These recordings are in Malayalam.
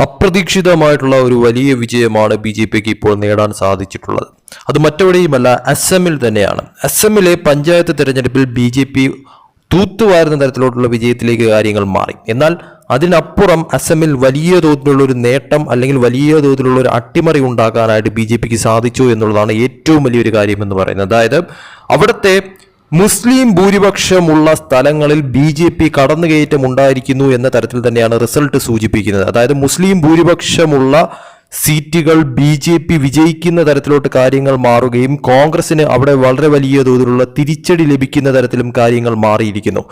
അപ്രതീക്ഷിതമായിട്ടുള്ള ഒരു വലിയ വിജയമാണ് ബി.ജെ.പിക്ക് ഇപ്പോൾ നേടാൻ സാധിച്ചിട്ടുള്ളത്. അത് മറ്റെവിടെയുമല്ല, അസമിൽ തന്നെയാണ്. അസമിലെ പഞ്ചായത്ത് തെരഞ്ഞെടുപ്പിൽ ബി.ജെ.പി തൂത്തുവാരുന്ന തരത്തിലോട്ടുള്ള വിജയത്തിലേക്ക് കാര്യങ്ങൾ മാറി. എന്നാൽ അതിനപ്പുറം അസമിൽ വലിയ തോതിലുള്ള ഒരു നേട്ടം അല്ലെങ്കിൽ വലിയ തോതിലുള്ള ഒരു അട്ടിമറി ഉണ്ടാക്കാനായിട്ട് ബി.ജെ.പിക്ക് സാധിച്ചു എന്നുള്ളതാണ് ഏറ്റവും വലിയൊരു കാര്യം എന്ന് പറയുന്നത്. അതായത് അവിടുത്തെ മുസ്ലിം ഭൂരിപക്ഷമുള്ള സ്ഥലങ്ങളിൽ ബി.ജെ.പി കടന്നുകയറ്റം ഉണ്ടായിരിക്കുന്നു എന്ന തരത്തിൽ തന്നെയാണ് റിസൾട്ട് സൂചിപ്പിക്കുന്നത്. അതായത് മുസ്ലിം ഭൂരിപക്ഷമുള്ള സീറ്റുകൾ ബി.ജെ.പി വിജയിക്കുന്ന തരത്തിലോട്ട് കാര്യങ്ങൾ മാറുകയും കോൺഗ്രസിന് അവിടെ വളരെ വലിയ തോതിലുള്ള തിരിച്ചടി ലഭിക്കുന്ന തരത്തിലും കാര്യങ്ങൾ മാറിയിരിക്കുന്നു.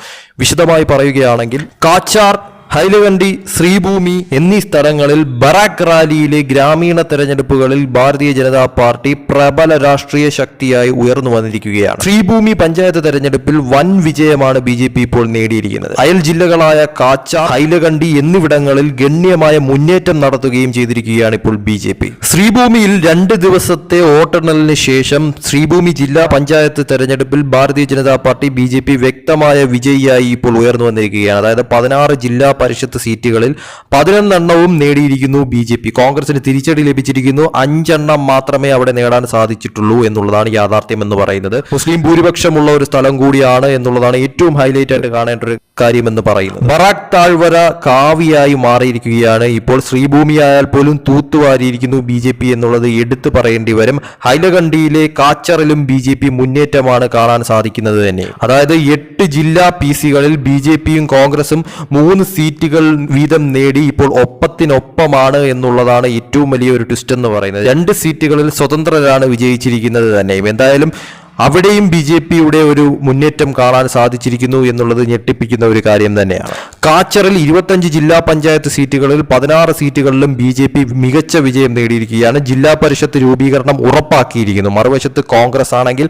വിശദമായി പറയുകയാണെങ്കിൽ കാച്ചാർ, ഹൈലകണ്ടി, ശ്രീഭൂമി എന്നീ സ്ഥലങ്ങളിൽ ബറാക് റാലിയിലെ ഗ്രാമീണ തെരഞ്ഞെടുപ്പുകളിൽ ഭാരതീയ ജനതാ പാർട്ടി പ്രബല രാഷ്ട്രീയ ശക്തിയായി ഉയർന്നു വന്നിരിക്കുകയാണ്. ശ്രീഭൂമി പഞ്ചായത്ത് തെരഞ്ഞെടുപ്പിൽ വൻ വിജയമാണ് ബി.ജെ.പി ഇപ്പോൾ നേടിയിരിക്കുന്നത്. അയൽ ജില്ലകളായ കാച്ചാർ, ഹൈലകണ്ടി എന്നിവിടങ്ങളിൽ ഗണ്യമായ മുന്നേറ്റം നടത്തുകയും ചെയ്തിരിക്കുകയാണ് ഇപ്പോൾ ബി.ജെ.പി. ശ്രീഭൂമിയിൽ 2 ദിവസത്തെ വോട്ടെണ്ണലിന് ശേഷം ശ്രീഭൂമി ജില്ലാ പഞ്ചായത്ത് തെരഞ്ഞെടുപ്പിൽ ഭാരതീയ ജനതാ പാർട്ടി ബി.ജെ.പി വ്യക്തമായ വിജയിയായി ഇപ്പോൾ ഉയർന്നു വന്നിരിക്കുകയാണ്. അതായത് 16 ജില്ലാ പരിഷത്ത് സീറ്റുകളിൽ 11 എണ്ണവും നേടിയിരിക്കുന്നു ബി.ജെ.പി. കോൺഗ്രസിന് തിരിച്ചടി ലഭിച്ചിരിക്കുന്നു. 5 എണ്ണം മാത്രമേ അവിടെ നേടാൻ സാധിച്ചിട്ടുള്ളൂ എന്നുള്ളതാണ് യാഥാർത്ഥ്യം എന്ന് പറയുന്നത്. മുസ്ലിം ഭൂരിപക്ഷമുള്ള ഒരു സ്ഥലം കൂടിയാണ് എന്നുള്ളതാണ് ഏറ്റവും ഹൈലൈറ്റ് ആയിട്ട് കാണേണ്ട ഒരു കാര്യമെന്ന് പറയുന്നത്. ബറാക് താഴ്വര കാവിയായി മാറിയിരിക്കുകയാണ് ഇപ്പോൾ. ശ്രീഭൂമി ആയാൽ പോലും തൂത്തുവാരിയിരിക്കുന്നു ബി.ജെ.പി എന്നുള്ളത് എടുത്തു പറയേണ്ടി വരും. ഹൈലകണ്ടിയിലെ കാച്ചറിലും ബി.ജെ.പി മുന്നേറ്റമാണ് കാണാൻ സാധിക്കുന്നത് തന്നെ. അതായത് 8 ജില്ലാ പി.സികളിൽ ബി.ജെ.പിയും കോൺഗ്രസും 3 സീറ്റുകൾ വീതം നേടി ഇപ്പോൾ ഒപ്പത്തിനൊപ്പമാണ് എന്നുള്ളതാണ് ഏറ്റവും വലിയൊരു ട്വിസ്റ്റ് എന്ന് പറയുന്നത്. 2 സീറ്റുകളിൽ സ്വതന്ത്രരാണ് വിജയിച്ചിരിക്കുന്നത് തന്നെ. എന്തായാലും അവിടെയും ബി.ജെ.പിയുടെ ഒരു മുന്നേറ്റം കാണാൻ സാധിച്ചിരിക്കുന്നു എന്നുള്ളത് ഞെട്ടിപ്പിക്കുന്ന ഒരു കാര്യം തന്നെയാണ്. കാച്ചറിൽ 25 ജില്ലാ പഞ്ചായത്ത് സീറ്റുകളിൽ 16 സീറ്റുകളിലും ബി.ജെ.പി മികച്ച വിജയം നേടിയിരിക്കുകയാണ്. ജില്ലാ പരിഷത്ത് രൂപീകരണം ഉറപ്പാക്കിയിരിക്കുന്നു. മറുവശത്ത് കോൺഗ്രസ് ആണെങ്കിൽ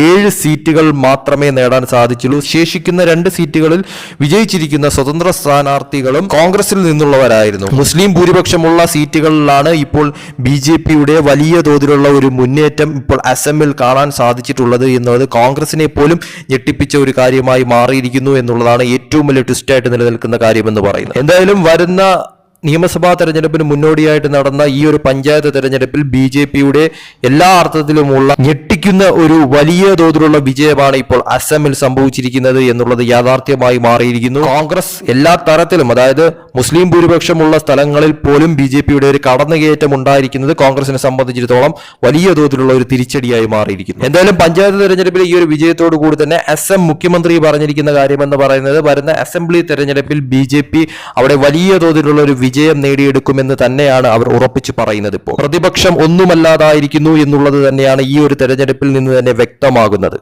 7 സീറ്റുകൾ മാത്രമേ നേടാൻ സാധിച്ചുള്ളൂ. ശേഷിക്കുന്ന 2 സീറ്റുകളിൽ വിജയിച്ചിരിക്കുന്ന സ്വതന്ത്ര സ്ഥാനാർത്ഥികളും കോൺഗ്രസിൽ നിന്നുള്ളവരായിരുന്നു. മുസ്ലിം ഭൂരിപക്ഷമുള്ള സീറ്റുകളിലാണ് ഇപ്പോൾ ബി.ജെ.പിയുടെ വലിയ തോതിലുള്ള ഒരു മുന്നേറ്റം ഇപ്പോൾ അസമിൽ കാണാൻ സാധിച്ചിട്ടുള്ളത് എന്നുള്ളത് കോൺഗ്രസിനെ പോലും ഞെട്ടിപ്പിച്ച ഒരു കാര്യമായി മാറിയിരിക്കുന്നു എന്നുള്ളതാണ് ഏറ്റവും വലിയ ട്വിസ്റ്റായിട്ട് നിലനിൽക്കുന്ന കാര്യമെന്ന് പറയുന്നത്. എന്തായാലും വരുന്ന നിയമസഭാ തെരഞ്ഞെടുപ്പിന് മുന്നോടിയായിട്ട് നടന്ന ഈ ഒരു പഞ്ചായത്ത് തെരഞ്ഞെടുപ്പിൽ ബി.ജെ.പിയുടെ എല്ലാ അർത്ഥത്തിലുമുള്ള ഞെട്ടിക്കുന്ന ഒരു വലിയ തോതിലുള്ള വിജയമാണ് ഇപ്പോൾ അസമിൽ സംഭവിച്ചിരിക്കുന്നത് എന്നുള്ളത് യാഥാർത്ഥ്യമായി മാറിയിരിക്കുന്നു. കോൺഗ്രസ് എല്ലാ തരത്തിലും, അതായത് മുസ്ലിം ഭൂരിപക്ഷമുള്ള സ്ഥലങ്ങളിൽ പോലും ബി.ജെ.പിയുടെ ഒരു കടന്നുകയറ്റം ഉണ്ടായിരിക്കുന്നത് കോൺഗ്രസിനെ സംബന്ധിച്ചിടത്തോളം വലിയ തോതിലുള്ള ഒരു തിരിച്ചടിയായി മാറിയിരിക്കുന്നു. എന്തായാലും പഞ്ചായത്ത് തെരഞ്ഞെടുപ്പിൽ ഈ ഒരു വിജയത്തോടു കൂടി തന്നെ അസം മുഖ്യമന്ത്രി പറഞ്ഞിരിക്കുന്ന കാര്യമെന്ന് പറയുന്നത് വരുന്ന അസംബ്ലി തെരഞ്ഞെടുപ്പിൽ ബി.ജെ.പി അവിടെ വലിയ തോതിലുള്ള ഒരു വിജയം നേടിയെടുക്കുമെന്ന് തന്നെയാണ് അവർ ഉറപ്പിച്ചു പറയുന്നത്. ഇപ്പോൾ പ്രതിപക്ഷം ഒന്നുമല്ലാതായിരിക്കുന്നു എന്നുള്ളത് തന്നെയാണ് ഈ ഒരു തെരഞ്ഞെടുപ്പിൽ നിന്ന് തന്നെ വ്യക്തമാകുന്നത്.